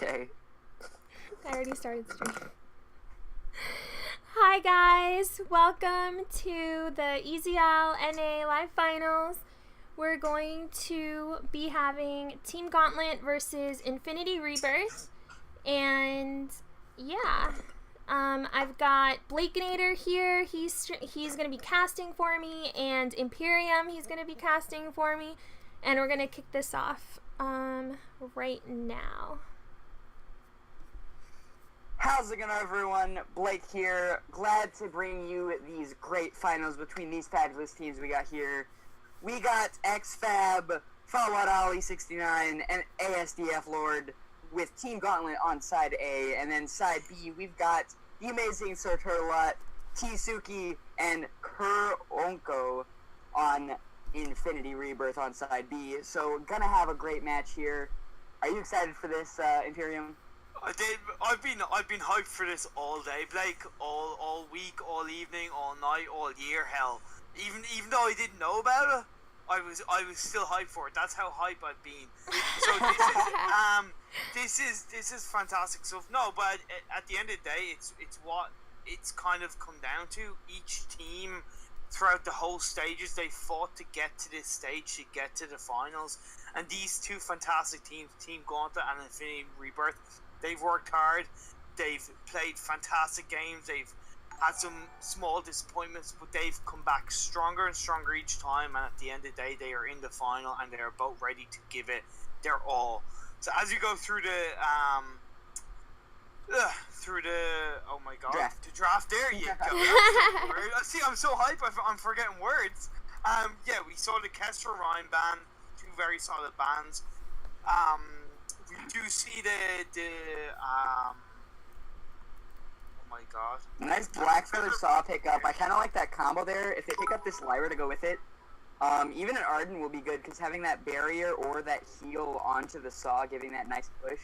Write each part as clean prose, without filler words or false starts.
Okay. I already started streaming. Hi guys, welcome to the EZL NA Live Finals. We're going to be having Team Gauntlet versus Infinity Rebirth, and yeah, I've got Blakenator here. He's going to be casting for me, and Imperium he's going to be casting for me, and we're going to kick this off right now. How's it going, everyone? Blake here. Glad to bring you these great finals between these fabulous teams we got here. We got XFAB, Fallout Ollie 69, and ASDF Lord with Team Gauntlet on side A. And then side B, we've got the amazing Sir Turtlebot, Tsuki, and Onko on Infinity Rebirth on side B. So, gonna have a great match here. Are you excited for this, Imperium? I've been hyped for this all day, Blake. All week, all evening, all night, all year. Hell, even though I didn't know about it, I was still hyped for it. That's how hype I've been. So this is fantastic stuff. No, but at the end of the day, it's what it's kind of come down to. Each team throughout the whole stages, they fought to get to this stage, to get to the finals, and these two fantastic teams, Team Gauntlet and Infinity Rebirth. They've worked hard, they've played fantastic games, they've had some small disappointments, but they've come back stronger and stronger each time, and at the end of the day, they are in the final, and they're both ready to give it their all. So as you go through the, oh my god, draft. The draft, there you go. See, I'm so hyped, I'm forgetting words. Yeah, we saw the Kester Ryan band, two very solid bands. We do see oh my god. Nice Black Feather Saw pickup. I kind of like that combo there. If they pick up this Lyra to go with it, even an Arden will be good because having that barrier or that heal onto the Saw, giving that nice push,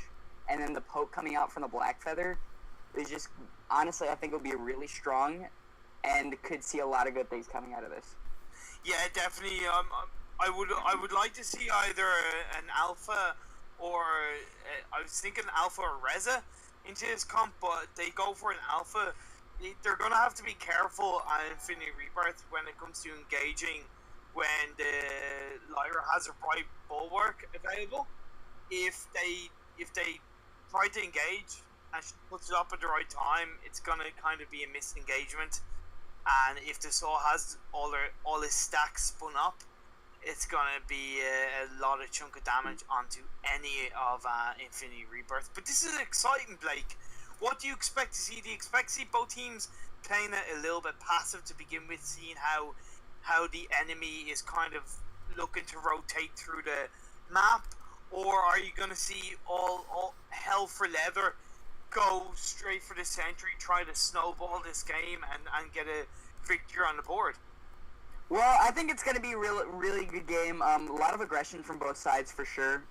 and then the poke coming out from the Black Feather is just, honestly, I think it'll be really strong and could see a lot of good things coming out of this. Yeah, definitely. I would like to see either an Alpha or I was thinking Alpha or Reza into this comp, but they go for an Alpha. They're going to have to be careful on Infinity Rebirth when it comes to engaging when the Lyra has a right bulwark available. If they try to engage and she puts it up at the right time, it's going to kind of be a missed engagement. And if the Saw has all his stacks spun up, it's gonna be a lot of chunk of damage onto any of Infinity Rebirth. But this is exciting, Blake. What do you expect to see? Do you expect to see both teams playing it a little bit passive to begin with, seeing how the enemy is kind of looking to rotate through the map? Or are you gonna see all hell for leather, go straight for the sentry, try to snowball this game and get a victory on the board? Well, I think it's going to be a really good game. A lot of aggression from both sides for sure,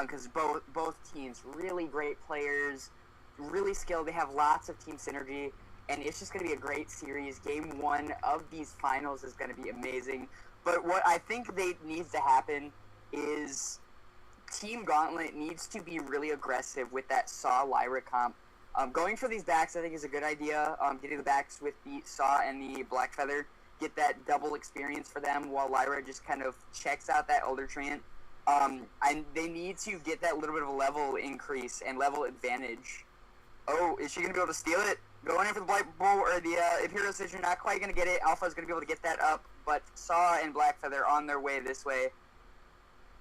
because both teams really great players, really skilled. They have lots of team synergy, and it's just going to be a great series. Game one of these finals is going to be amazing. But what I think needs to happen is Team Gauntlet needs to be really aggressive with that Saw Lyra comp. Going for these backs, I think, is a good idea. Getting the backs with the Saw and the Black Feather. Get that double experience for them while Lyra just kind of checks out that Elder Treant. And they need to get that little bit of a level increase and level advantage. Oh, is she going to be able to steal it? Going in for the Blight Bull or the Imperial Cision, not quite going to get it. Alpha's going to be able to get that up, but Saw and Black Feather on their way this way.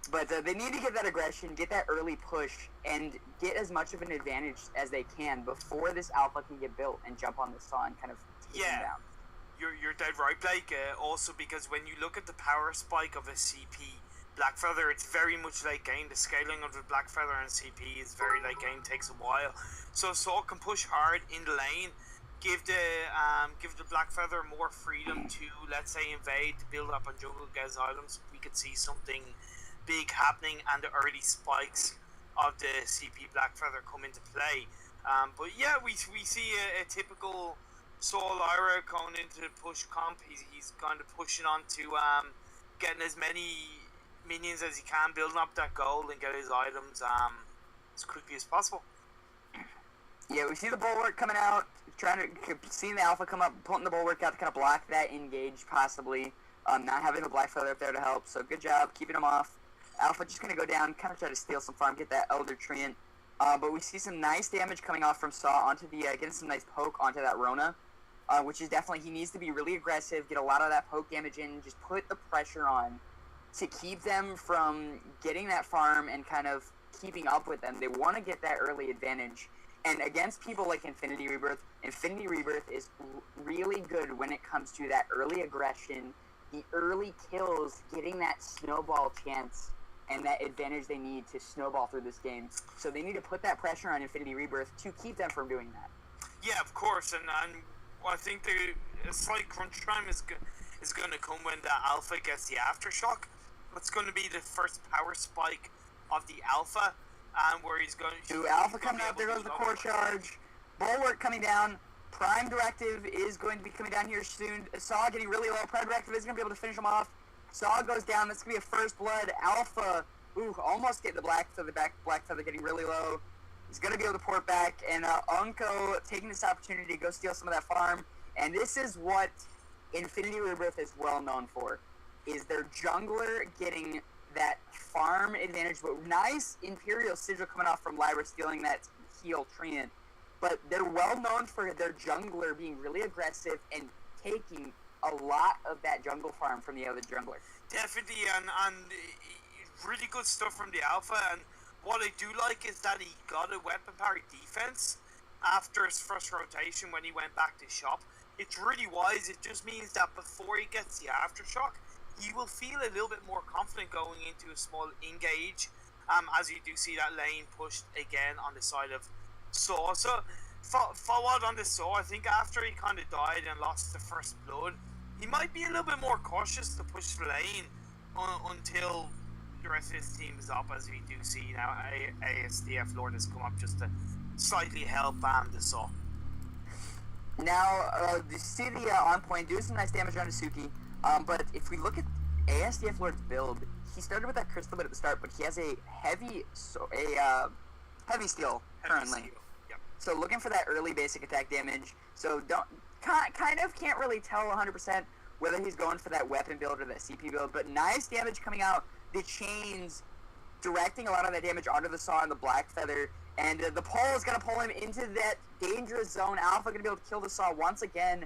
But they need to get that aggression, get that early push, and get as much of an advantage as they can before this Alpha can get built and jump on the Saw and kind of take them down. You're dead right, Blake. Also, because when you look at the power spike of a CP Black Feather, it's very much late game. The scaling of the Black Feather and CP is very late game, takes a while. So Saw can push hard in the lane, give the Black Feather more freedom to, let's say, invade, to build up on jungle, get his items. We could see something big happening, and the early spikes of the CP Black Feather come into play. But yeah, we see a typical Saw Lyra going into the push comp. He's kind of pushing on to getting as many minions as he can, building up that gold and get his items. as quickly as possible. Yeah, we see the bulwark coming out, seeing the Alpha come up, putting the bulwark out to kind of block that engage, possibly. Not having the Black Feather up there to help, so good job keeping him off. Alpha just going to go down, kind of try to steal some farm, get that Elder Treant. But we see some nice damage coming off from Saw onto the, getting some nice poke onto that Rona. Which is definitely, he needs to be really aggressive, get a lot of that poke damage in, just put the pressure on to keep them from getting that farm and kind of keeping up with them. They want to get that early advantage. And against people like Infinity Rebirth is really good when it comes to that early aggression, the early kills, getting that snowball chance, and that advantage they need to snowball through this game. So they need to put that pressure on Infinity Rebirth to keep them from doing that. Yeah, of course, and I think a slight crunch time is going to come when the Alpha gets the Aftershock. It's going to be the first power spike of the Alpha, and where he's going to... Alpha coming out, there goes the core charge. Bulwark coming down. Prime Directive is going to be coming down here soon. Saw getting really low. Prime Directive is going to be able to finish him off. Saw goes down. That's going to be a first blood. Alpha, almost getting the Black Feather back. Black Feather getting really low. He's going to be able to port back. And Unko taking this opportunity to go steal some of that farm. And this is what Infinity Rebirth is well known for, is their jungler getting that farm advantage. But nice Imperial Sigil coming off from Lyra stealing that heal Treant. But they're well known for their jungler being really aggressive and taking a lot of that jungle farm from the other jungler. Definitely, and really good stuff from the Alpha. And what I do like is that he got a weapon power defense after his first rotation when he went back to shop. It's really wise. It just means that before he gets the Aftershock, he will feel a little bit more confident going into a small engage, as you do see that lane pushed again on the side of Saw. So forward on the Saw, I think after he kind of died and lost the first blood, he might be a little bit more cautious to push the lane until the rest of his team is up, as we do see now. ASDF Lord has come up just to slightly help the Saw. Now, the city on point doing some nice damage on Isuki, but if we look at ASDF Lord's build, he started with that crystal bit at the start, but he has a heavy steel currently. Yep. So looking for that early basic attack damage. So can't really tell 100% whether he's going for that weapon build or that CP build, but nice damage coming out. The chains directing a lot of that damage onto the Saw and the Black Feather. And the pole is going to pull him into that dangerous zone. Alpha going to be able to kill the Saw once again.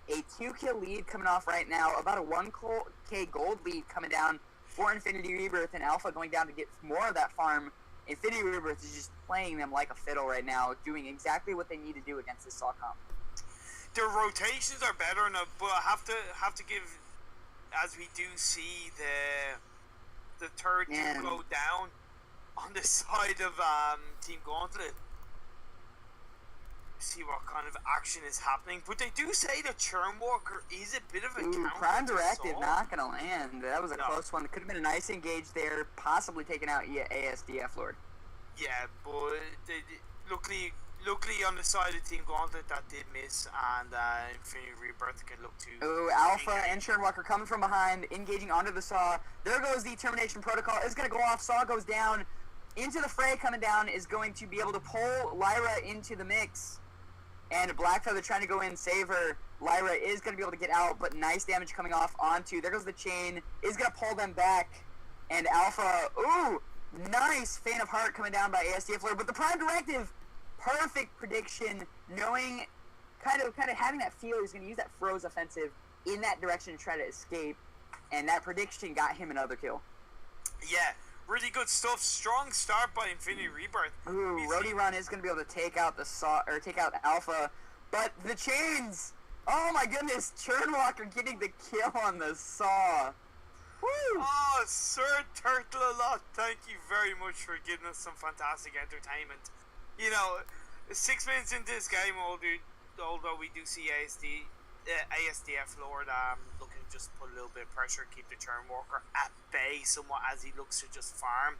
A 2-kill lead coming off right now. About a 1k gold lead coming down for Infinity Rebirth. And Alpha going down to get more of that farm. Infinity Rebirth is just playing them like a fiddle right now. Doing exactly what they need to do against this Saw comp. Their rotations are better, but I have to give, as we do see the third team go down on the side of Team Gauntlet. See what kind of action is happening, but they do say that Churnwalker is a bit of a counter. Prime Directive not gonna land. That was a close one. It could have been a nice engage there, possibly taking out ASDF Lord. Yeah, but luckily on the side of Team Gauntlet that did miss, and Infinity Rebirth can look to... Alpha and Churnwalker coming from behind, engaging onto the Saw. There goes the Termination Protocol. It's going to go off. Saw goes down. Into the fray coming down is going to be able to pull Lyra into the mix. And Black Feather trying to go in, save her. Lyra is going to be able to get out, but nice damage coming off onto... There goes the chain. Is going to pull them back. And Alpha... Nice Fan of Heart coming down by ASDF Lord. But the Prime Directive... Perfect prediction, knowing, kind of having that feel he's going to use that Froze offensive in that direction to try to escape, and that prediction got him another kill. Yeah, really good stuff. Strong start by Infinity Rebirth. Rody Run is going to be able to take out the Saw, or take out Alpha, but the chains. Oh my goodness, Churnwalker getting the kill on the Saw. Woo! Oh, Sir Turtle-a-lot, thank you very much for giving us some fantastic entertainment. You know, 6 minutes into this game, although we do see ASDF Lord looking to just put a little bit of pressure, keep the Churnwalker at bay somewhat as he looks to just farm.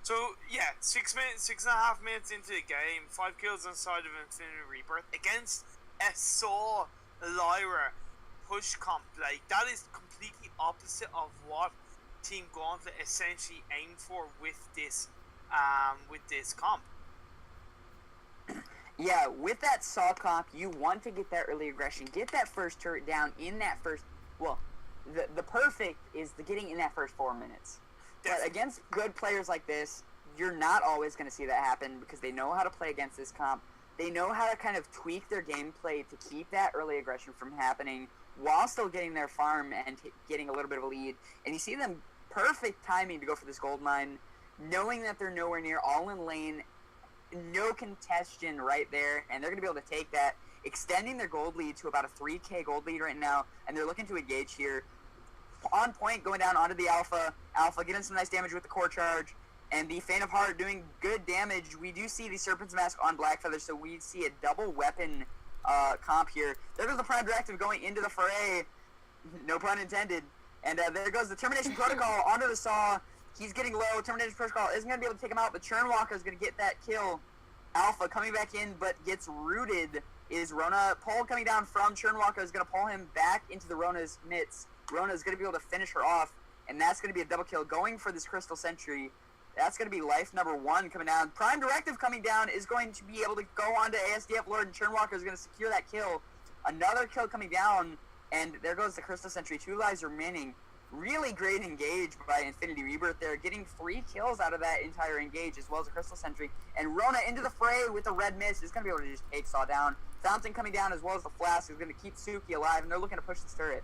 So yeah, 6.5 minutes into the game, 5 kills on the side of Infinity Rebirth against a Saw Lyra push comp. Like, that is completely opposite of what Team Gauntlet essentially aimed for with this comp. Yeah, with that Saw comp, you want to get that early aggression, get that first turret down in that first. Well, the perfect is the getting in that first 4 minutes. But against good players like this, you're not always going to see that happen because they know how to play against this comp. They know how to kind of tweak their gameplay to keep that early aggression from happening while still getting their farm and getting a little bit of a lead. And you see them perfect timing to go for this gold mine, knowing that they're nowhere near, all in lane, no congestion right there, and they're going to be able to take that, extending their gold lead to about a 3k gold lead right now, and they're looking to engage here. On point, going down onto the Alpha. Alpha getting some nice damage with the core charge, and the Faint of Heart doing good damage. We do see the Serpent's Mask on Blackfeather, so we see a double weapon comp here. There goes the Prime Directive going into the fray, no pun intended, and there goes the Termination Protocol onto the Saw. He's getting low. Termination Protocol isn't going to be able to take him out, but Churnwalker is going to get that kill. Alpha coming back in, but gets rooted. Is Rona. Pole coming down from Churnwalker is going to pull him back into the Rona's midst. Rona is going to be able to finish her off, and that's going to be a double kill going for this Crystal Sentry. That's going to be life number 1 coming down. Prime Directive coming down is going to be able to go on to ASDF Lord, and Churnwalker is going to secure that kill. Another kill coming down, and there goes the Crystal Sentry. 2 lives remaining. Really great engage by Infinity Rebirth there, getting 3 kills out of that entire engage, as well as a Crystal Sentry. And Rona into the fray with the red mist is going to be able to just take Saw down. Fountain coming down, as well as the Flask, is going to keep Suki alive, and they're looking to push this turret.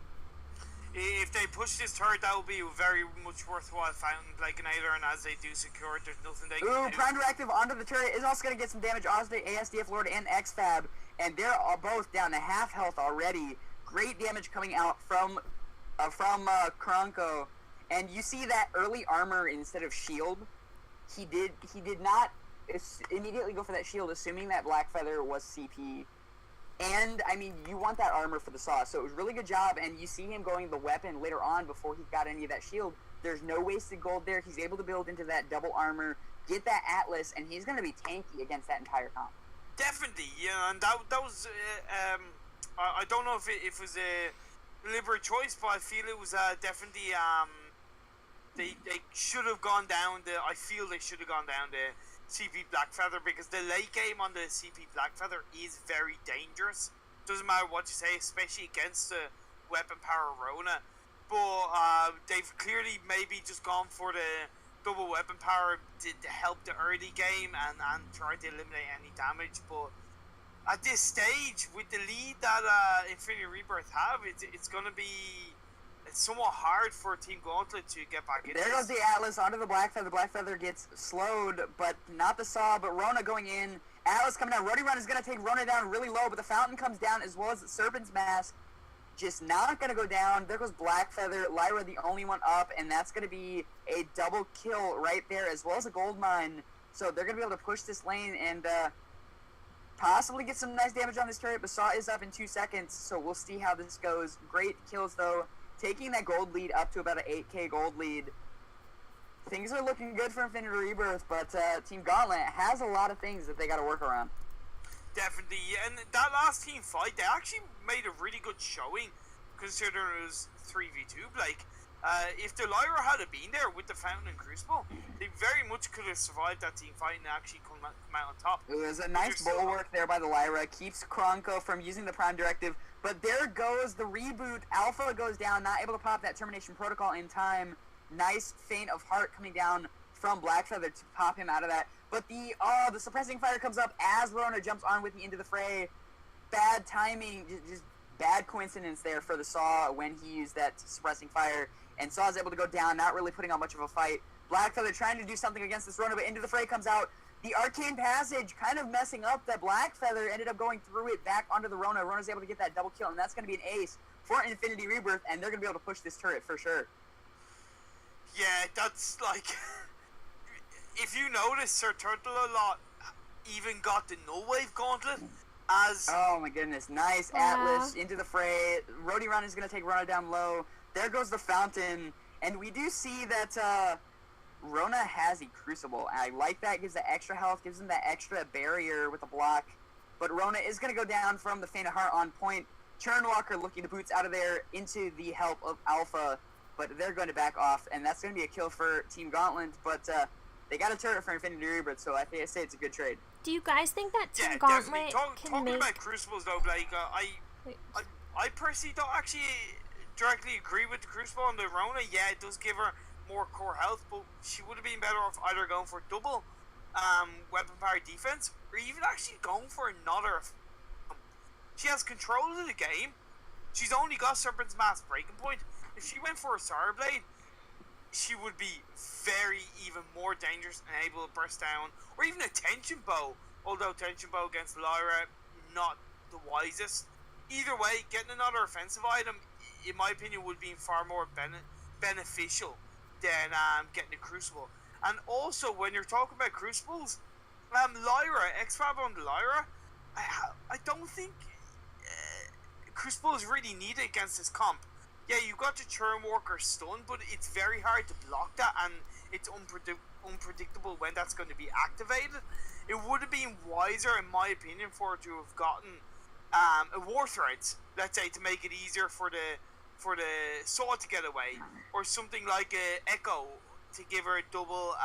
If they push this turret, that will be a very much worthwhile Fountain Blankenator, and as they do secure it, there's nothing they can do. Prime Directive onto the turret is also going to get some damage onto the ASDF Lord and XFAB, and they're all both down to half health already. Great damage coming out from Kronko, and you see that early armor instead of shield. He did not immediately go for that shield, assuming that Blackfeather was CP. And, I mean, you want that armor for the Saw, so it was a really good job, and you see him going the weapon later on before he got any of that shield. There's no wasted gold there. He's able to build into that double armor, get that Atlas, and he's going to be tanky against that entire comp. Definitely, yeah, and that was, I don't know if it was a deliberate choice, but I feel it was definitely, they should have gone down I feel they should have gone down the CP Blackfeather, because the late game on the CP Blackfeather is very dangerous. Doesn't matter what you say, especially against the weapon power Rona. But they've clearly maybe just gone for the double weapon power to help the early game and try to eliminate any damage. But at this stage, with the lead that Infinity Rebirth have, it's going to be somewhat hard for Team Gauntlet to get back in. There goes the Atlas onto the Blackfeather. Blackfeather gets slowed, but not the Saw, but Rona going in. Atlas coming down. Rody Run is going to take Rona down really low, but the Fountain comes down, as well as the Serpent's Mask. Just not going to go down. There goes Blackfeather. Lyra the only one up, and that's going to be a double kill right there, as well as a gold mine. So they're going to be able to push this lane and possibly get some nice damage on this turret, but Saw is up in 2 seconds, so we'll see how this goes. Great kills, though. Taking that gold lead up to about an 8k gold lead. Things are looking good for Infinity Rebirth, but Team Gauntlet has a lot of things that they got to work around. Definitely, and that last team fight, they actually made a really good showing, considering it was 3v2. Like, if the Lyra had been there with the Fountain and Crucible, they very much could have survived that team fight and actually come out on top. It was a nice bulwark there by the Lyra. Keeps Kronko from using the Prime Directive. But there goes the reboot. Alpha goes down, not able to pop that Termination Protocol in time. Nice Faint of Heart coming down from Blackfeather to pop him out of that. But the Suppressing Fire comes up as Rona jumps on with the into the fray. Bad timing, just bad coincidence there for the Saw when he used that Suppressing Fire. And Saw is able to go down, not really putting on much of a fight. Blackfeather trying to do something against this Rona, but into the fray comes out. The Arcane Passage kind of messing up that Blackfeather, ended up going through it back onto the Rona. Rona's able to get that double kill, and that's going to be an ace for Infinity Rebirth, and they're going to be able to push this turret for sure. Yeah, that's like... if you notice, Sir Turtle a lot even got the No Wave Gauntlet as... Oh my goodness, nice. Atlas into the fray. Rody Run is going to take Rona down low. There goes the Fountain, and we do see that... Rona has a Crucible. I like that. Gives that extra health. Gives him that extra barrier with the block. But Rona is going to go down from the Faint of Heart on point. Churnwalker looking to boots out of there into the help of Alpha. But they're going to back off. And that's going to be a kill for Team Gauntlet. But they got a turret for Infinity Rebirth. So I think I say it's a good trade. Do you guys think that Team Yeah, Gauntlet definitely. can Talking make... about Crucibles though, Blake, Wait, I personally don't actually directly agree with the Crucible on the Rona. Yeah, it does give her more core health, but she would have been better off either going for double weapon power defense, or even actually going for another. She has control of the game. She's only got Serpent's Mass breaking point. If she went for a Sour Blade, she would be very even more dangerous and able to burst down, or even a Tension Bow. Although Tension Bow against Lyra, not the wisest. Either way, getting another offensive item, in my opinion, would be far more beneficial than getting a Crucible. And also, when you're talking about Crucibles, Lyra, X-Fab on the Lyra, I don't think Crucible is really needed against this comp. Yeah, you got the Churn Walker stun, but it's very hard to block that, and it's unpredictable when that's going to be activated. It would have been wiser, in my opinion, for her to have gotten a War Threads, let's say, to make it easier for the Sword to get away, or something like a Echo to give her a double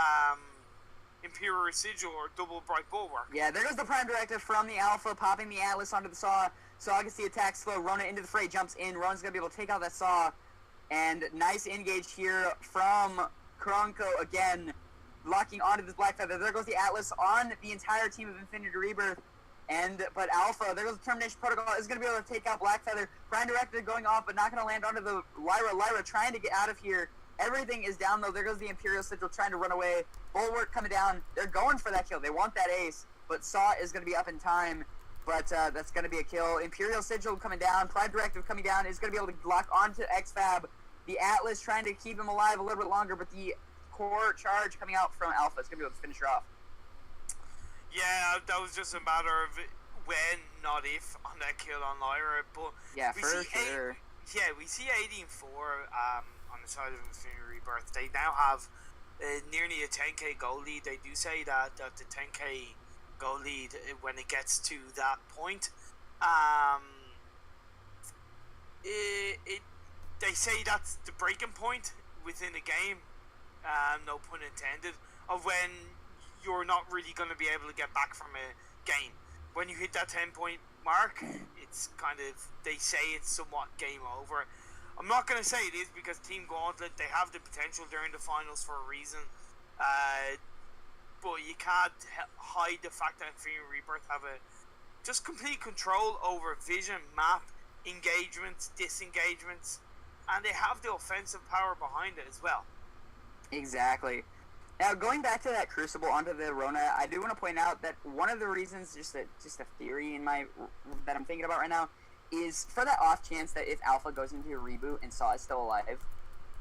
Imperial Residual or double Bright Bulwark. Yeah, there goes the Prime Directive from the Alpha, popping the Atlas onto the Saw. Saw gets the attack slow. Rona into the fray, jumps in. Rona's going to be able to take out that Saw. And nice engage here from Kronko again, locking onto this Black Feather. There goes the Atlas on the entire team of Infinity Rebirth. But Alpha, there goes the Termination Protocol, is going to be able to take out Black Feather. Prime Directive going off, but not going to land onto the Lyra. Lyra trying to get out of here. Everything is down, though. There goes the Imperial Sigil trying to run away. Bulwark coming down. They're going for that kill. They want that ace, but Saw is going to be up in time. But that's going to be a kill. Imperial Sigil coming down. Prime Directive coming down is going to be able to lock onto X-Fab. The Atlas trying to keep him alive a little bit longer, but the core charge coming out from Alpha is going to be able to finish her off. Yeah, that was just a matter of when, not if, on that kill on Lyra. But yeah, for sure. We see 18-4 on the side of Infinity Rebirth. They now have nearly a 10k goal lead. They do say that the 10k goal lead, when it gets to that point, they say that's the breaking point within a game, no pun intended, of when you're not really going to be able to get back from a game. When you hit that 10-point mark, it's kind of, they say it's somewhat game over. I'm not going to say it is, because Team Gauntlet, they have the potential during the finals for a reason. But you can't hide the fact that Infinity Rebirth have just complete control over vision, map, engagements, disengagements, and they have the offensive power behind it as well. Exactly. Now, going back to that Crucible onto the Rona, I do want to point out that one of the reasons, just a theory that I'm thinking about right now, is for that off chance that if Alpha goes into a reboot and Saw is still alive,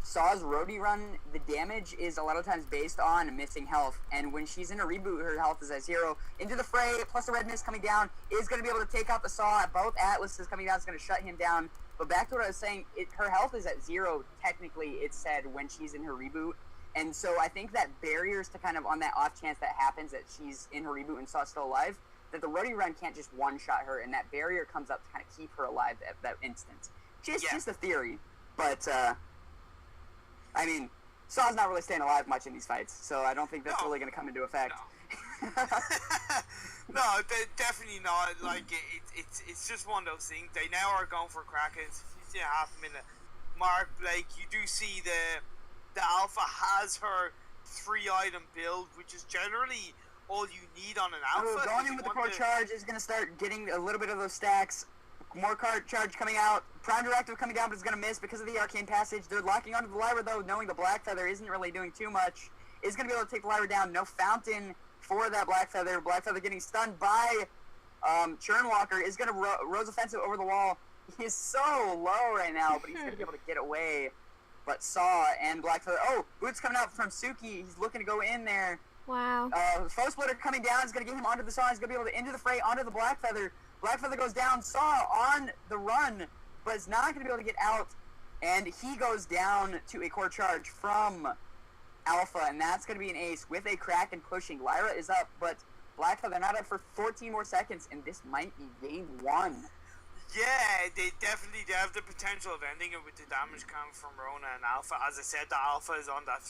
Saw's roadie run, the damage is a lot of times based on missing health, and when she's in a reboot, her health is at 0. Into the fray, plus the red mist coming down, is going to be able to take out the Saw. Both Atlases coming down is going to shut him down. But back to what I was saying, her health is at 0, technically, it said, when she's in her reboot. And so I think that barriers to kind of, on that off chance that happens, that she's in her reboot and Saw's still alive, that the roadie run can't just one-shot her, and that barrier comes up to kind of keep her alive at that instant. Just a theory, but, I mean, Saw's not really staying alive much in these fights, so I don't think that's really going to come into effect. No, no, definitely not. Like, it's just one of those things. They now are going for Krakens, 15.5 minute mark. Like, you do see the Alpha has her 3-item build, which is generally all you need on an Alpha. Going in with the core charge is going to start getting a little bit of those stacks. More card charge coming out. Prime Directive coming down, but it's going to miss because of the Arcane Passage. They're locking onto the Lyra, though, knowing the Black Feather isn't really doing too much. Is going to be able to take the Lyra down. No Fountain for that Black Feather. Black Feather getting stunned by Churnwalker. Is going to Rose Offensive over the wall. He is so low right now, but he's going to be able to get away. But Saw and Black Feather. Oh, Boots coming out from Suki. He's looking to go in there. Wow. Foe Splitter coming down is going to get him onto the Saw. He's going to be able to into the fray, onto the Black Feather. Black Feather goes down. Saw on the run, but is not going to be able to get out. And he goes down to a core charge from Alpha, and that's going to be an ace with a Kraken pushing. Lyra is up, but Black Feather not up for 14 more seconds, and this might be game 1. Yeah, they definitely have the potential of ending it with the damage count from Rona and Alpha. As I said, the Alpha is on that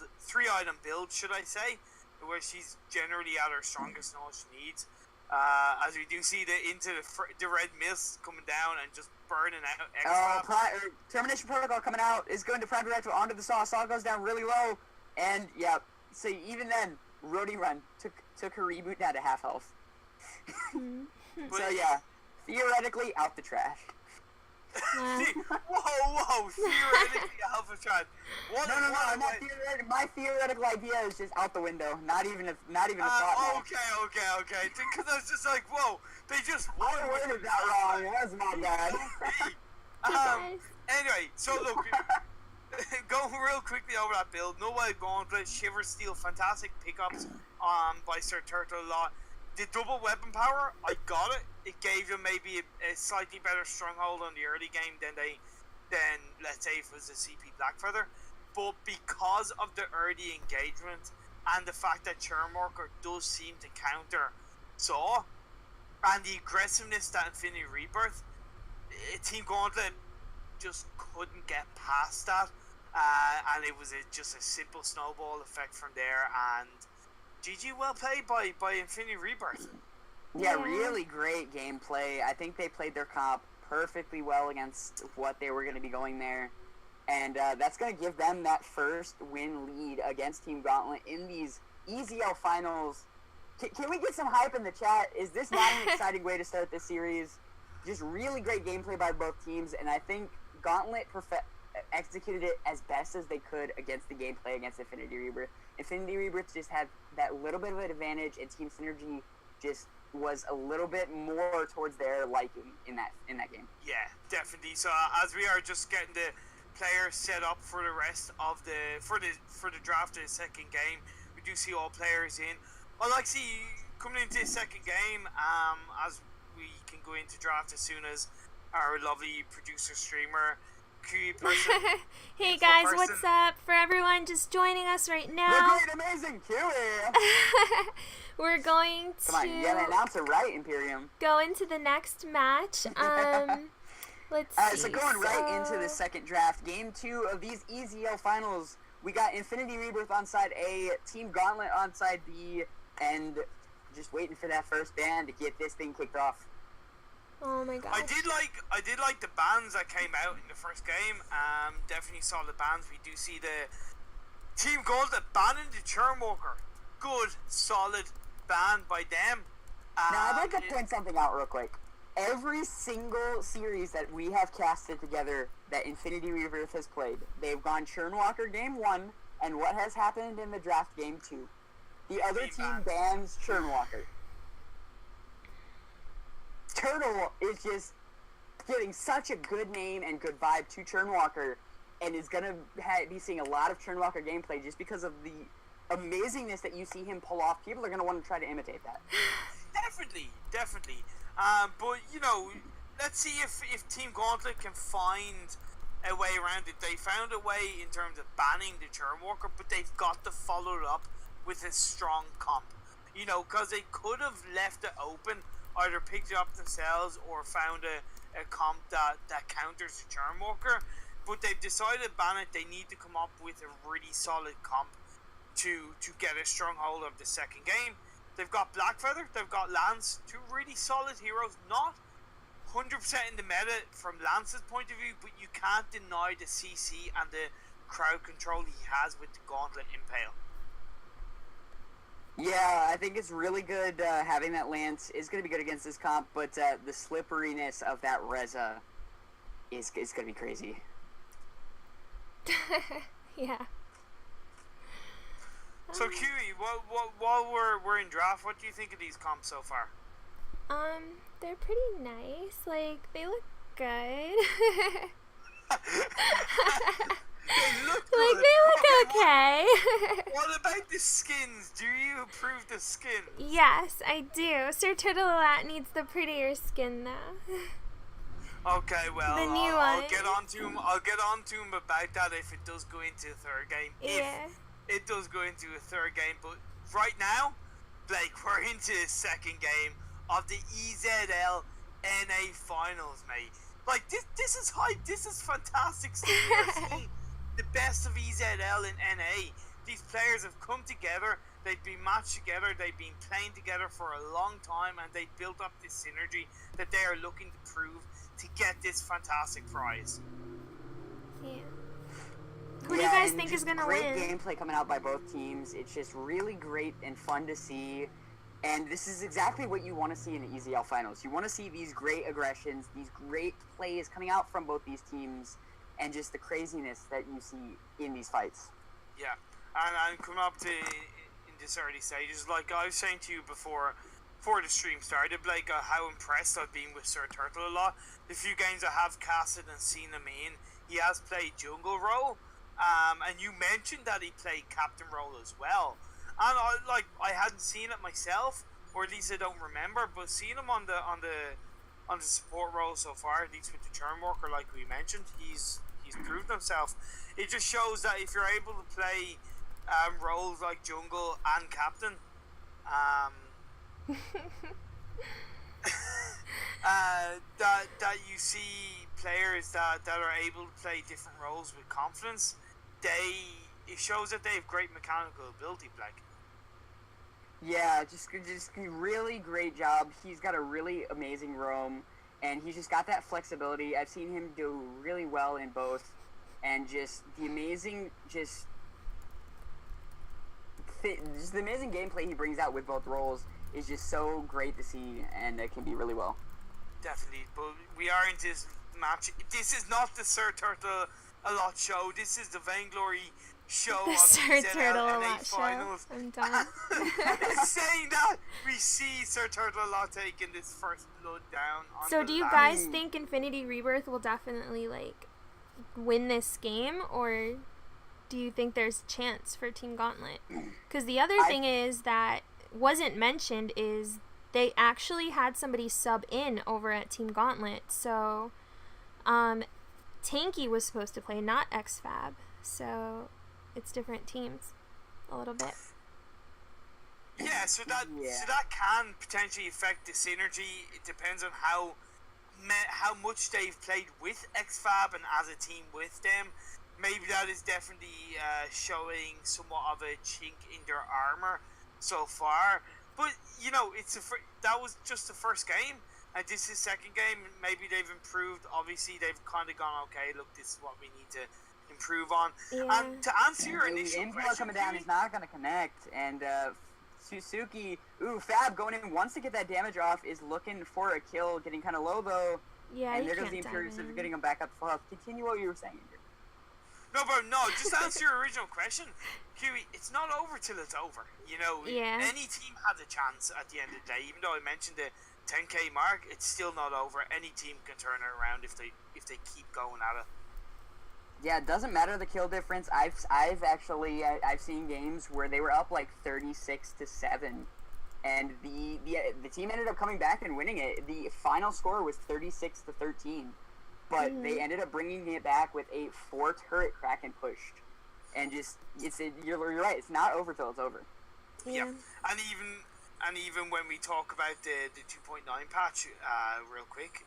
3-item build, should I say. where she's generally at her strongest and all she needs. As we do see the red mist coming down and just burning out. Termination Protocol coming out is going to Prime Directive onto the Saw. Saw goes down really low, and yeah, so even then, Roadie Run took her reboot down to half health. So yeah, theoretically out the trash. Whoa! Theoretically out the trash. No. My theoretical idea is just out the window. Not even a thought. Okay. Because I was just like, whoa, they just won. I worded that wrong. That's my bad. Anyway, so look, going real quickly over that build. No way Gauntlet, Shiver Steel, fantastic pickups by Sir Turtle a lot. The double weapon power, I got it. It gave them maybe a slightly better stronghold on the early game than let's say if it was a CP Blackfeather. But because of the early engagement and the fact that Churnwalker does seem to counter Saw and the aggressiveness that Infinity Rebirth, Team Gauntlet just couldn't get past that. And it was just a simple snowball effect from there. And GG, well played by Infinity Rebirth. Yeah, really great gameplay. I think they played their comp perfectly well against what they were going to be going there. And that's going to give them that first win lead against Team Gauntlet in these EZL finals. Can we get some hype in the chat? Is this not an exciting way to start this series? Just really great gameplay by both teams, and I think Gauntlet executed it as best as they could against the gameplay against Infinity Rebirth. Infinity Rebirth just had that little bit of an advantage, and Team Synergy just was a little bit more towards their liking in that game. Yeah, definitely. So as we are just getting the players set up for the rest of for the draft of the second game, we do see all players in. I'd like to see coming into the second game, as we can go into draft as soon as our lovely producer streamer person. Hey guys, what's up? For everyone just joining us right now, the great amazing Kiwi. We're going to come on, you gotta announce it right, Imperium. Go into the next match. Let's see. So going right into the second draft, game 2 of these EZL finals. We got Infinity Rebirth on side A, Team Gauntlet on side B, and just waiting for that first ban to get this thing kicked off. Oh my god. I did like the bans that came out in the first game. Definitely saw the bans. We do see the Team Gauntlet banning the Churnwalker. Good, solid ban by them. Now I'd like to point something out real quick. Every single series that we have casted together that Infinity Rebirth has played, they've gone Churnwalker game 1, and what has happened in the draft game 2? The other team bans Churnwalker. Turtle is just getting such a good name and good vibe to Churnwalker, and is going to be seeing a lot of Churnwalker gameplay just because of the amazingness that you see him pull off. People are going to want to try to imitate that. Definitely. But, you know, let's see if Team Gauntlet can find a way around it. They found a way in terms of banning the Churnwalker, but they've got to follow it up with a strong comp. You know, because they could have left it open, either picked it up themselves or found a comp that counters the Churnwalker, but they've decided to ban it. They need to come up with a really solid comp to get a stronghold of the second game. They've got Blackfeather, they've got Lance, two really solid heroes, not 100% in the meta from Lance's point of view, but you can't deny the CC and the crowd control he has with the Gauntlet Impale. Yeah, I think it's really good having that Lance. Is going to be good against this comp, but the slipperiness of that Reza is going to be crazy. Yeah. So, Kiwi, while we're in draft, what do you think of these comps so far? They're pretty nice. Like, they look good. They look good. Like, they look okay. What about the skins? Do you approve the skins? Yes, I do. Sir Turtleat needs the prettier skin, though. Okay, well, the new I'll one. get on to him about that if it does go into the third game. Yeah. If it does go into a third game, but right now, Blake, we're into the second game of the EZL NA finals, mate. Like, this is hype. This is fantastic stuff. We're seeing the best of EZL in NA. These players have come together. They've been matched together. They've been playing together for a long time, and they built up this synergy that they are looking to prove to get this fantastic prize. Yeah. Who do you guys think is going to win? Great gameplay coming out by both teams. It's just really great and fun to see. And this is exactly what you want to see in the EZL finals. You want to see these great aggressions, these great plays coming out from both these teams, and just the craziness that you see in these fights. Yeah, and coming up to in this early stages, like I was saying to you before the stream started, like how impressed I've been with Sir Turtle a lot. The few games I have casted and seen him in, he has played jungle role, and you mentioned that he played captain role as well. And I hadn't seen it myself, or at least I don't remember. But seeing him on the support role so far, at least with the churn worker, like we mentioned, he's proved himself. It just shows that if you're able to play roles like jungle and captain, that you see players that are able to play different roles with confidence. It shows that they have great mechanical ability, Blake. Yeah, just really great job. He's got a really amazing roam, and he's just got that flexibility. I've seen him do really well in both, and just the amazing the amazing gameplay he brings out with both roles is just so great to see, and it can be really well. Definitely, but we are in this match. This is not the Sir Turtle a lot show. This is the Vainglory show The of Sir EZL Turtle a NA lot finals. show. I'm done. Saying that, we see Sir Turtle a lot taking this first blood down. On So the do you last- guys think Infinity Rebirth will definitely win this game, or do you think there's a chance for Team Gauntlet? Because the other thing is that wasn't mentioned is they actually had somebody sub in over at Team Gauntlet. So Tanky was supposed to play, not XFAB. So it's different teams a little bit. Yeah, so that can potentially affect the synergy. It depends on how much they've played with XFAB and as a team with them. Maybe that is definitely showing somewhat of a chink in their armor so far. But that was just the first game, and this is second game. Maybe they've improved. Obviously, they've kind of gone, okay, look, this is what we need to improve on. Yeah. And to answer your initial question, coming down, he's not going to connect, and Suzuki, Fab going in, wants to get that damage off, is looking for a kill, getting kind of low though. Yeah, and you there goes can't the Imperious dive in. getting him back up to full health. Continue what you were saying. No, just answer your original question. Huey, it's not over till it's over. Yeah. Any team has a chance at the end of the day. Even though I mentioned the 10k mark, it's still not over. Any team can turn it around if they keep going at it. Yeah, it doesn't matter the kill difference. I've actually I've seen games where they were up 36-7, and the team ended up coming back and winning it. The final score was 36-13, but they ended up bringing it back with a 4-turret Kraken push, and you're right. It's not over till it's over. Yeah, and even when we talk about the 2.9 patch, real quick,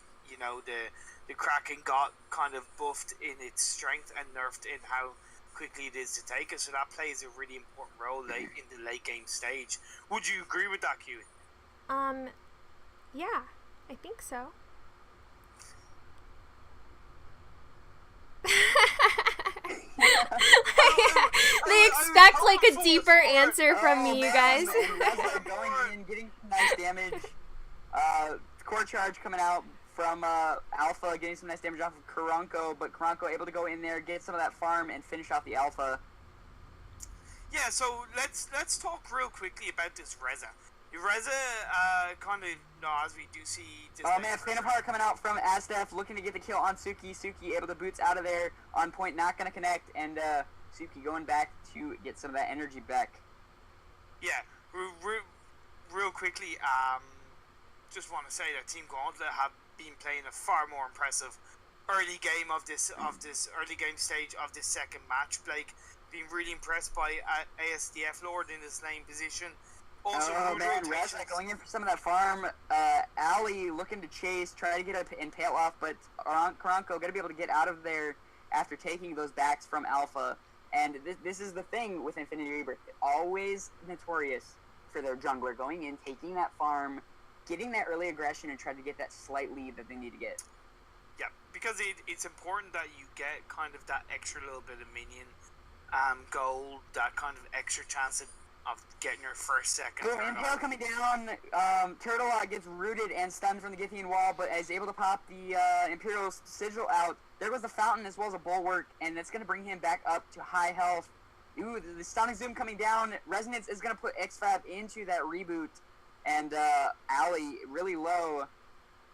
the Kraken got kind of buffed in its strength and nerfed in how quickly it is to take it, so that plays a really important role in the late game stage. Would you agree with that, Q? Yeah, I think so. They expect a deeper answer from me, you guys. Going in, getting nice damage. Core charge coming out from Alpha, getting some nice damage off of Karanko, but Karanko able to go in there, get some of that farm, and finish off the Alpha. Yeah, so let's talk real quickly about this Reza. Reza, kind of, as we do see... Oh man, Flame of Heart coming out from Aztef, looking to get the kill on Suki. Suki able to boots out of there, on point, not going to connect, and Suki going back to get some of that energy back. Yeah, real quickly, just want to say that Team Gauntlet have been playing a far more impressive early game of this early game stage of this second match. Blake, being really impressed by ASDF Lord in his lane position. Also, Reza going in for some of that farm. Ali looking to chase, try to get up and tail off, but Karanko going to be able to get out of there after taking those backs from Alpha. And this is the thing with Infinity Rebirth. Always notorious for their jungler going in, taking that farm, getting that early aggression, and trying to get that slight lead that they need to get. Yeah, because it's important that you get kind of that extra little bit of minion gold, that kind of extra chance of getting your first, second, Boom, third. Impale coming down. Turtle gets rooted and stunned from the Githian wall, but is able to pop the Imperial Sigil out. There goes the Fountain as well as a Bulwark, and that's going to bring him back up to high health. Ooh, the Sonic Zoom coming down. Resonance is going to put XFAB into that reboot, and Ali really low.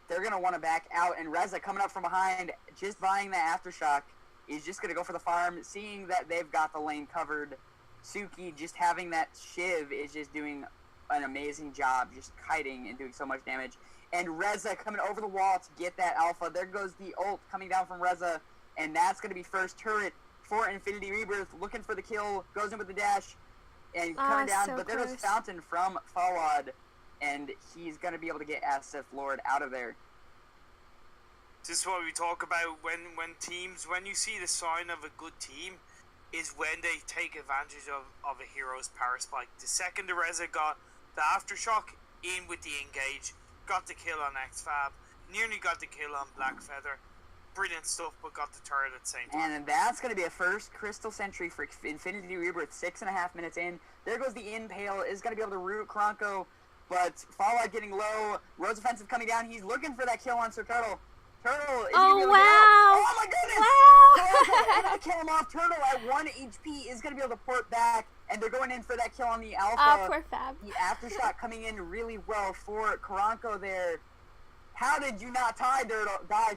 They're going to want to back out, and Reza coming up from behind, just buying that Aftershock, is just going to go for the farm, seeing that they've got the lane covered. Suki just having that Shiv is just doing an amazing job, just kiting and doing so much damage. And Reza coming over the wall to get that alpha. There goes the ult coming down from Reza, and that's going to be first turret for Infinity Rebirth, looking for the kill, goes in with the dash, and coming down. So but there close. goes Fountain from Fawad, and he's going to be able to get Asif Lord out of there. This is what we talk about when you see the sign of a good team, is when they take advantage of a hero's power spike. The second the Reza got the Aftershock in with the engage, got the kill on XFAB, nearly got the kill on Black Feather. Brilliant stuff, but got the turret at the same time. And that's going to be a first Crystal Sentry for Infinity Rebirth, 6.5 minutes in. There goes the Impale, is going to be able to root Kronko, but Fallout getting low. Rose Offensive coming down, he's looking for that kill on Sir Turtle. Turtle is going to be able to get out. Oh my goodness! Wow! And I kill him off. Turtle at 1 HP is going to be able to port back, and they're going in for that kill on the Alpha. Oh, poor Fab. The Aftershock coming in really well for Karanko there. How did you not die,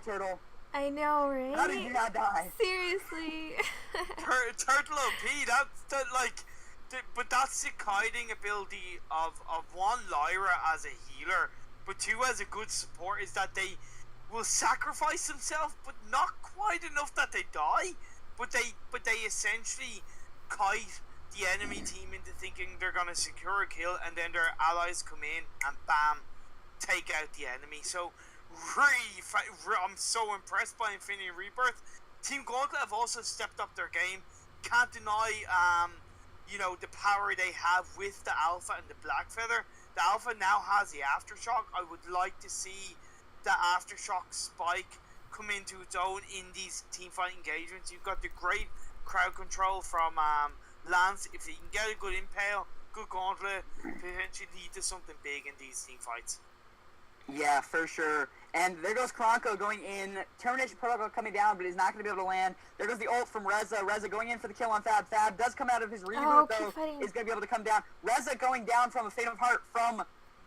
Turtle? I know, right? How did you not die? Seriously. Turtle OP, but that's the kiting ability of one, Lyra as a healer, but two, as a good support, is that they will sacrifice themselves, but not quite enough that they die. But they essentially kite the enemy team into thinking they're gonna secure a kill, and then their allies come in and bam, take out the enemy. So I'm so impressed by Infinity Rebirth. Team Gauntlet have also stepped up their game. Can't deny the power they have with the Alpha and the Black Feather. The Alpha now has the Aftershock. I would like to see the Aftershock spike come into its own in these teamfight engagements. You've got the great crowd control from Lance. If you can get a good Impale, good Gauntlet, potentially lead to something big in these teamfights. Yeah, for sure. And there goes Kronko going in. Termination Protocol coming down, but he's not going to be able to land. There goes the ult from Reza. Reza going in for the kill on Fab. Fab does come out of his reboot, though. Is going to be able to come down. Reza going down from a Fate of Heart from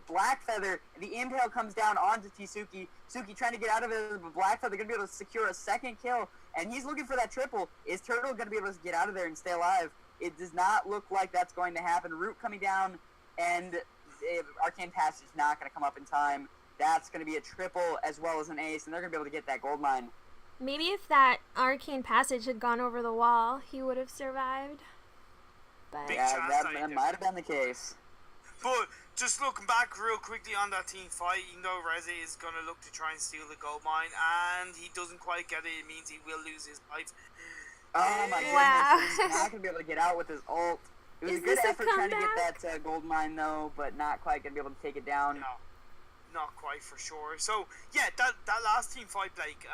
Black Feather. The Impale comes down onto Tsuki. Suki trying to get out of it, but Black Feather going to be able to secure a second kill. And he's looking for that triple. Is Turtle going to be able to get out of there and stay alive? It does not look like that's going to happen. Root coming down, and Arcane Passage is not going to come up in time. That's going to be a triple as well as an ace, and they're going to be able to get that gold mine. Maybe if that Arcane Passage had gone over the wall, he would have survived. But Yeah, that might have been the case. But just looking back real quickly on that team fight, even though Reza is going to look to try and steal the gold mine, and he doesn't quite get it, it means he will lose his life. Oh my Wow. goodness, he's not going to be able to get out with his ult. It was Is a good this a effort trying to comeback? get that gold mine, though, but not quite going to be able to take it down. No, not quite for sure. So, yeah, that last team fight, Blake,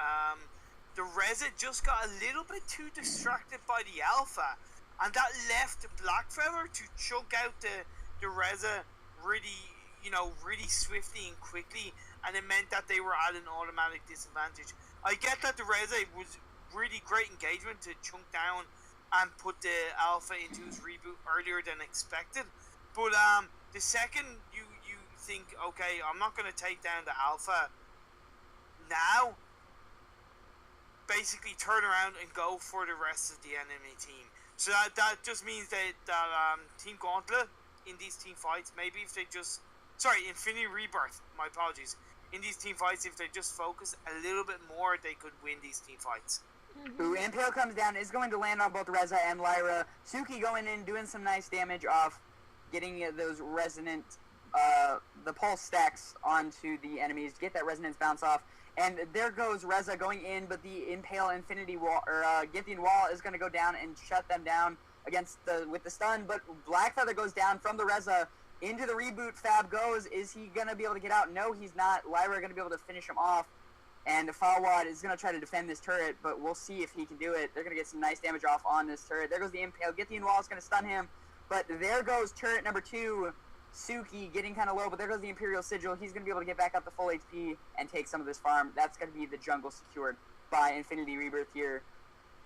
the Reza just got a little bit too distracted by the Alpha, and that left the Black Feather to chunk out the Reza really swiftly and quickly, and it meant that they were at an automatic disadvantage. I get that the Reza was really great engagement to chunk down and put the Alpha into his reboot earlier than expected, but the second you think, okay, I'm not going to take down the Alpha now, basically turn around and go for the rest of the enemy team. So that just means that Team Gauntlet in these team fights, maybe if they just Infinity Rebirth, my apologies, in these team fights, if they just focus a little bit more, they could win these team fights. Ooh, Impale comes down, is going to land on both Reza and Lyra. Suki going in, doing some nice damage off, getting those resonant pulse stacks onto the enemies, get that resonance bounce off, and there goes Reza going in, but the Impale Infinity Wall, or Githian Wall is going to go down and shut them down with the stun, but Blackfeather goes down from the Reza into the reboot. Fab goes. Is he going to be able to get out? No, he's not. Lyra going to be able to finish him off, and Fawad is going to try to defend this turret, but we'll see if he can do it. They're going to get some nice damage off on this turret. There goes the Impale. Githian Wall is going to stun him, but there goes turret number 2, Suki, getting kind of low, but there goes the Imperial Sigil. He's going to be able to get back up to full HP and take some of this farm. That's going to be the jungle secured by Infinity Rebirth here.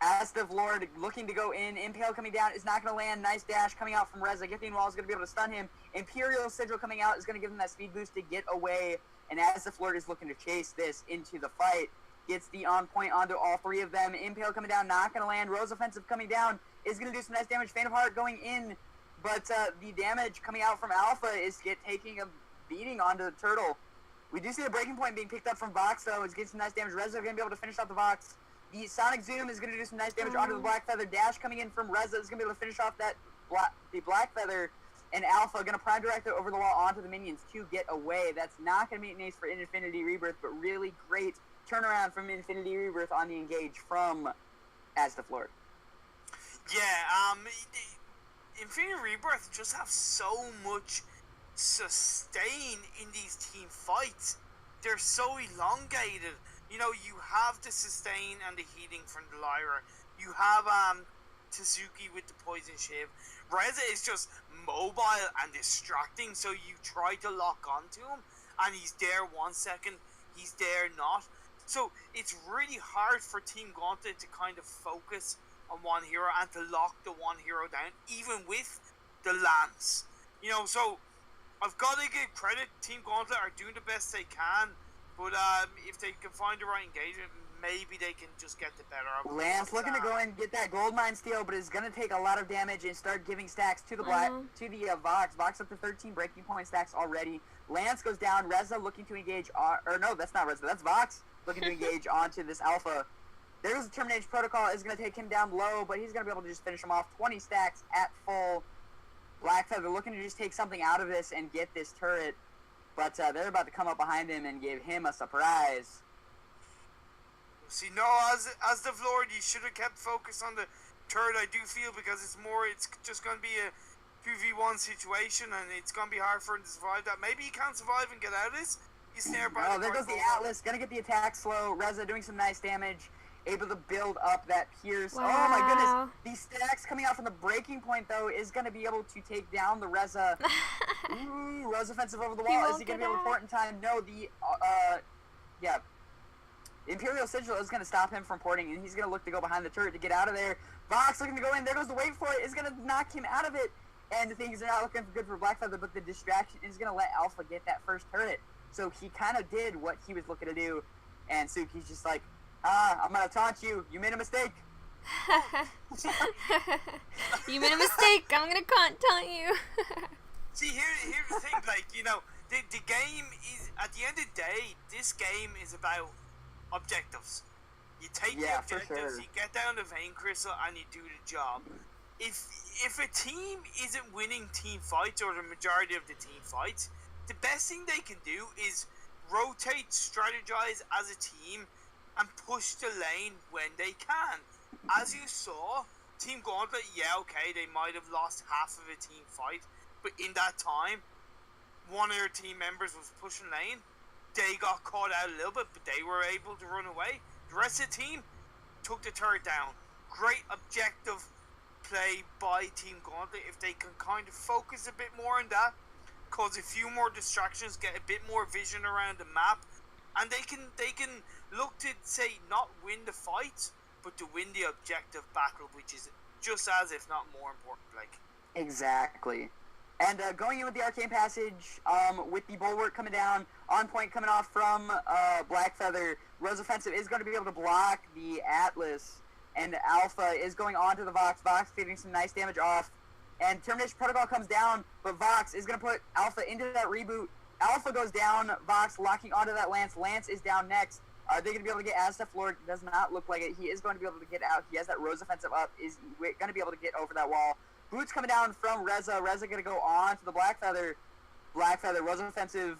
Astiv Lord looking to go in. Impale coming down is not going to land. Nice dash coming out from Reza. Githian Wall is going to be able to stun him. Imperial Sigil coming out is going to give him that speed boost to get away. And Astiv Lord is looking to chase this into the fight. Gets the on point onto all 3 of them. Impale coming down, not going to land. Rose Offensive coming down is going to do some nice damage. Faint of Heart going in. But the damage coming out from Alpha is taking a beating onto the turtle. We do see the breaking point being picked up from Vox, though. It's getting some nice damage. Reza is going to be able to finish off the Vox. The Sonic Zoom is going to do some nice damage onto the Blackfeather. Dash coming in from Reza is going to be able to finish off the Blackfeather. And Alpha going to prime direct it over the wall onto the minions to get away. That's not going to be an ace for Infinity Rebirth, but really great turnaround from Infinity Rebirth on the engage from Astiv Lord. Yeah, Infinity Rebirth just have so much sustain in these team fights. They're so elongated. You know, you have the sustain and the healing from the Lyra. You have Tsuki with the poison shiv. Reza is just mobile and distracting, so you try to lock onto him, and he's there 1 second, he's there not. So it's really hard for Team Gauntlet to kind of focus on one hero and to lock the one hero down, even with the lance. You know, so I've got to give credit. Team Gauntlet are doing the best they can, but if they can find the right engagement, maybe they can just get the better of it. Lance looking to go in and get that gold mine steal, but is going to take a lot of damage and start giving stacks to the Vox. Vox up to 13 breaking point stacks already. Lance goes down. Reza looking to engage, or no, that's not Reza, that's Vox looking to engage onto this Alpha. There's the Termination Protocol is going to take him down low, but he's going to be able to just finish him off. 20 stacks at full. Blackfeather looking to just take something out of this and get this turret, but they're about to come up behind him and give him a surprise. See, no, as the Lord, you should have kept focus on the turret, I do feel, because it's just going to be a 2v1 situation, and it's going to be hard for him to survive that. Maybe he can't survive and get out of this. He's snared by there goes the Atlas, going to get the attack slow. Reza doing some nice damage, able to build up that Pierce. Wow. Oh my goodness, these stacks coming out from the breaking point, though, is going to be able to take down the Reza. Ooh, Reza offensive over the wall. Is he going to be able to port in time? No, yeah. The Imperial Sigil is going to stop him from porting, and he's going to look to go behind the turret to get out of there. Vox looking to go in. There goes the wait for it. Is going to knock him out of it. And things are not looking good for Blackfeather, but the distraction is going to let Alpha get that first turret. So he kind of did what he was looking to do. And Suki's just like, I'm going to taunt you. You made a mistake. You made a mistake. I'm going to taunt you. See, here's the thing. Like, you know, the game is, at the end of the day, this game is about objectives. You take the objectives, sure. You get down to Vein Crystal, and you do the job. If a team isn't winning team fights, or the majority of the team fights, the best thing they can do is rotate, strategize as a team, and push the lane when they can. As you saw, Team Gauntlet, they might have lost half of a team fight, but in that time, one of their team members was pushing lane. They got caught out a little bit, but they were able to run away. The rest of the team took the turret down. Great objective play by Team Gauntlet. If they can kind of focus a bit more on that, cause a few more distractions, get a bit more vision around the map, and they can look to, say, not win the fight, but to win the objective battle, which is just as, if not more important. Like, exactly. And going in with the Arcane Passage, with the Bulwark coming down, on point coming off from Blackfeather, Rose Offensive is going to be able to block the Atlas, and Alpha is going on to the Vox. Vox getting some nice damage off, and Termination Protocol comes down, but Vox is going to put Alpha into that reboot. Alpha goes down, Vox locking onto that Lance. Lance is down next. Are they going to be able to get Aztec Lord? Does not look like it. He is going to be able to get out. He has that Rose Offensive up. Is going to be able to get over that wall. Boots coming down from Reza. Reza going to go on to the Blackfeather. Blackfeather, Rose Offensive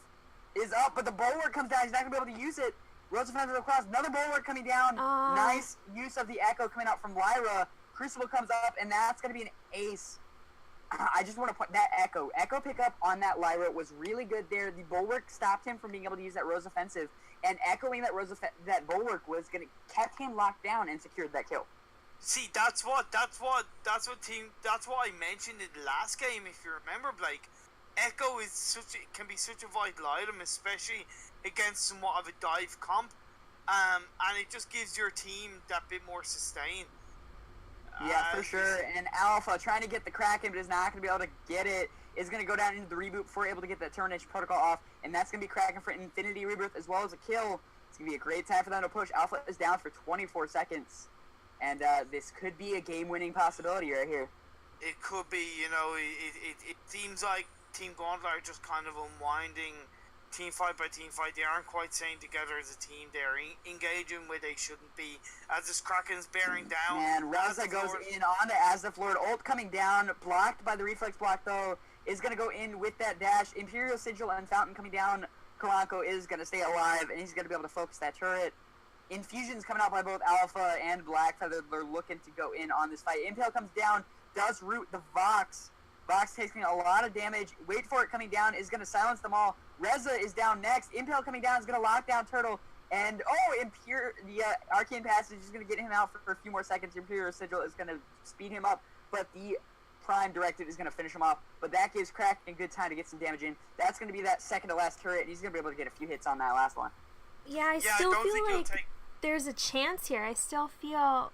is up, but the Bulwark comes down. He's not going to be able to use it. Rose Offensive across. Another Bulwark coming down. Nice use of the Echo coming out from Lyra. Crucible comes up, and that's going to be an ace. I just want to point that Echo pickup on that Lyra was really good there. The Bulwark stopped him from being able to use that Rose Offensive, and echoing that Bulwark was going to kept him locked down and secured that kill. See, that's what I mentioned in the last game. If you remember, Blake, Echo can be such a vital item, especially against somewhat of a dive comp, and it just gives your team that bit more sustain. Yeah, for sure. And Alpha trying to get the Kraken, but is not going to be able to get it. Is going to go down into the reboot before able to get that termination protocol off, and that's going to be Kraken for Infinity Rebirth as well as a kill. It's going to be a great time for them to push. Alpha is down for 24 seconds, and this could be a game-winning possibility right here. It could be. It seems like Team Gauntlet are just kind of unwinding team fight by team fight. They aren't quite staying together as a team. They're engaging where they shouldn't be. As this Kraken's bearing down. And Raza goes in on the Aztec Lord. Ult coming down, blocked by the reflex block though. Is going to go in with that dash. Imperial Sigil and Fountain coming down. Karanko is going to stay alive, and he's going to be able to focus that turret. Infusions coming out by both Alpha and Blackfeather. They're looking to go in on this fight. Impale comes down, does root the Vox. Vox taking a lot of damage. Wait for it coming down is going to silence them all. Reza is down next. Impale coming down is going to lock down Turtle. And, the Arcane Passage is going to get him out for a few more seconds. Imperial Sigil is going to speed him up, but the Prime Directive is going to finish him off. But that gives Kraken a good time to get some damage in. That's going to be that second to last turret, and he's going to be able to get a few hits on that last one. Yeah, I still feel like there's a chance here. I still feel...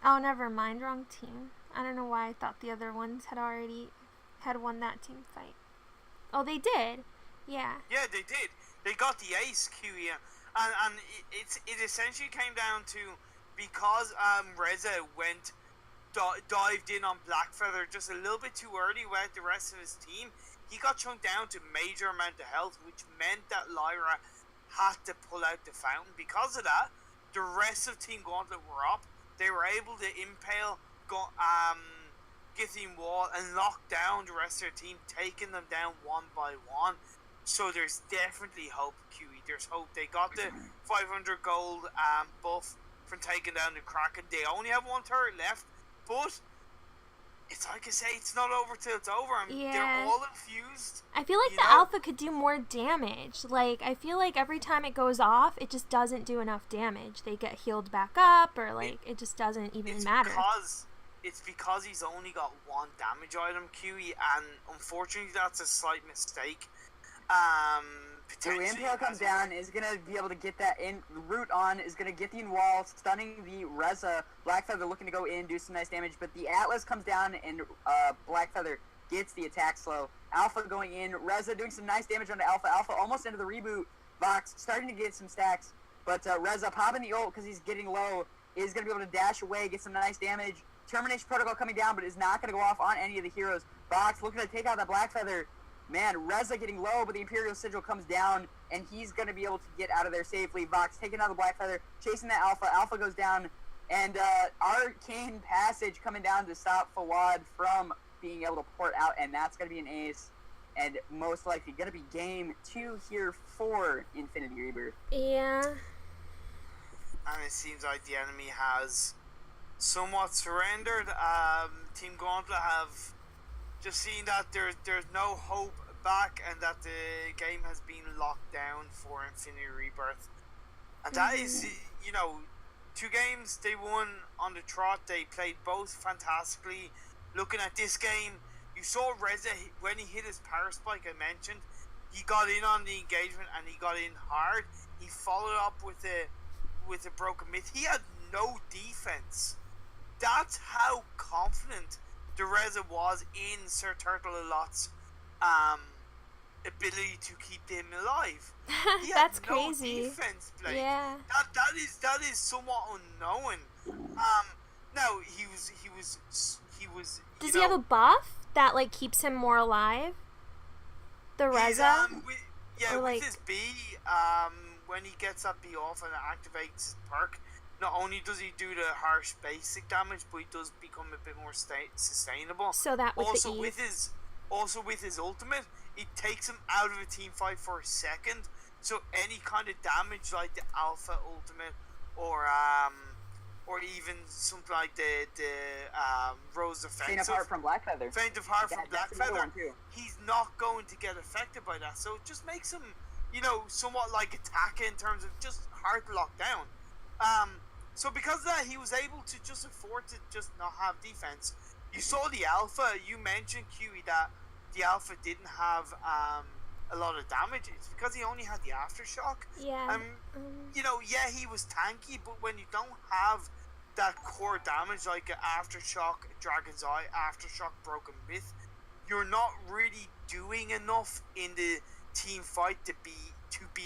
Oh, never mind. Wrong team. I don't know why I thought the other ones had won that team fight. Oh, they did. Yeah. Yeah, they did. They got the ace, QE. And it essentially came down to, because Reza dived in on Blackfeather just a little bit too early with the rest of his team, he got chunked down to major amount of health, which meant that Lyra had to pull out the Fountain. Because of that, the rest of Team Gauntlet were up. They were able to impale Githyan Wall and lock down the rest of their team, taking them down one by one. So there's definitely hope, QE. There's hope. They got the 500 gold buff from taking down the Kraken. They only have one turret left, but it's like I say, it's not over till it's over. They're all infused. I feel like the Alpha could do more damage. Like, I feel like every time it goes off, it just doesn't do enough damage. They get healed back up, or it just doesn't even matter. It's because he's only got one damage item, QE, and unfortunately that's a slight mistake. So Impale comes down, is going to be able to get that in. Root on is going to get the wall, stunning the Reza. Blackfeather looking to go in, do some nice damage, but the Atlas comes down and Blackfeather gets the attack slow. Alpha going in, Reza doing some nice damage on the Alpha. Alpha almost into the reboot. Vox starting to get some stacks, but Reza popping the ult because he's getting low, is going to be able to dash away, get some nice damage. Termination Protocol coming down, but is not going to go off on any of the heroes. Vox looking to take out that Blackfeather. Man, Reza getting low, but the Imperial Sigil comes down, and he's going to be able to get out of there safely. Vox taking out the Blackfeather, chasing that Alpha. Alpha goes down, and Arcane Passage coming down to stop Fawad from being able to port out, and that's going to be an ace. And most likely going to be game 2 here for Infinity Rebirth. Yeah. And it seems like the enemy has somewhat surrendered. Team Gauntlet have just seen that there's no hope back, and that the game has been locked down for Infinity Rebirth. And that is, 2 games they won on the trot. They played both fantastically. Looking at this game, you saw Reza, when he hit his power spike I mentioned, he got in on the engagement and he got in hard. He followed up with a broken myth. He had no defense. That's how confident the Reza was in Sir Turtle a Lot's ability to keep them alive. He That's had no crazy. Defense, Blake. Yeah. That is somewhat unknown. No, he was. Does he have a buff that keeps him more alive? The Reza. With his B, when he gets that B off and activates his perk, not only does he do the harsh basic damage, but he does become a bit more sustainable. So that with also the with his ultimate, it takes him out of a team fight for a second. So any kind of damage like the Alpha Ultimate or even something like the Rose Offensive. Faint of Heart from Blackfeather. Faint of Heart from Blackfeather. Too. He's not going to get affected by that. So it just makes him, somewhat like Attacker in terms of just hard to lock down. So because of that, he was able to just afford to just not have defense. You saw the Alpha. You mentioned, QE, that the Alpha didn't have a lot of damage. It's because he only had the Aftershock. Yeah. Yeah, he was tanky, but when you don't have that core damage like an Aftershock, Dragon's Eye, Aftershock, Broken Myth, you're not really doing enough in the team fight to be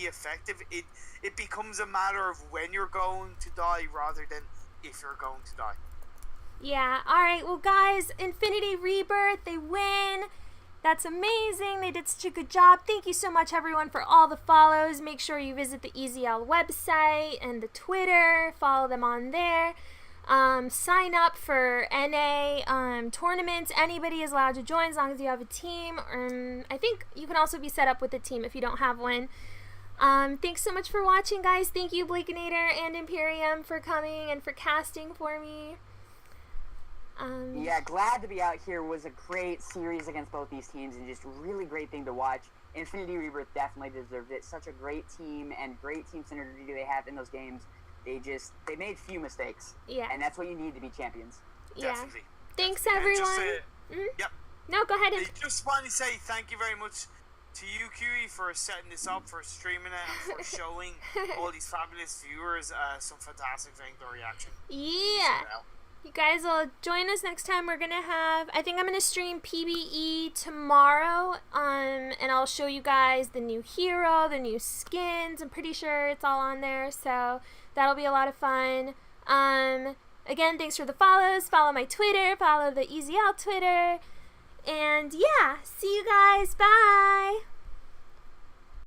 effective. It becomes a matter of when you're going to die rather than if you're going to die. Yeah, alright, well guys, Infinity Rebirth, they win. That's amazing. They did such a good job. Thank you so much, everyone, for all the follows. Make sure you visit the EZL website and the Twitter. Follow them on there. Sign up for NA tournaments. Anybody is allowed to join as long as you have a team. I think you can also be set up with a team if you don't have one. Thanks so much for watching, guys. Thank you, Blakeinator and Imperium, for coming and for casting for me. Yeah, glad to be out here. Was a great series against both these teams and just a really great thing to watch. Infinity Rebirth definitely deserved it. Such a great team and great team synergy they have in those games. They made few mistakes. Yeah. And that's what you need to be champions. Yeah. Definitely. Thanks, Definitely. everyone. Yep. No, go ahead. I just want to say thank you very much to you, QE, for setting this up, for streaming it, and for showing all these fabulous viewers some fantastic Vanguard reaction. Yeah. You guys will join us next time. We're going to have, I think I'm going to stream PBE tomorrow, and I'll show you guys the new hero, the new skins. I'm pretty sure it's all on there, so that'll be a lot of fun. Again, thanks for the follows. Follow my Twitter, follow the EZL Twitter, and yeah, see you guys. Bye.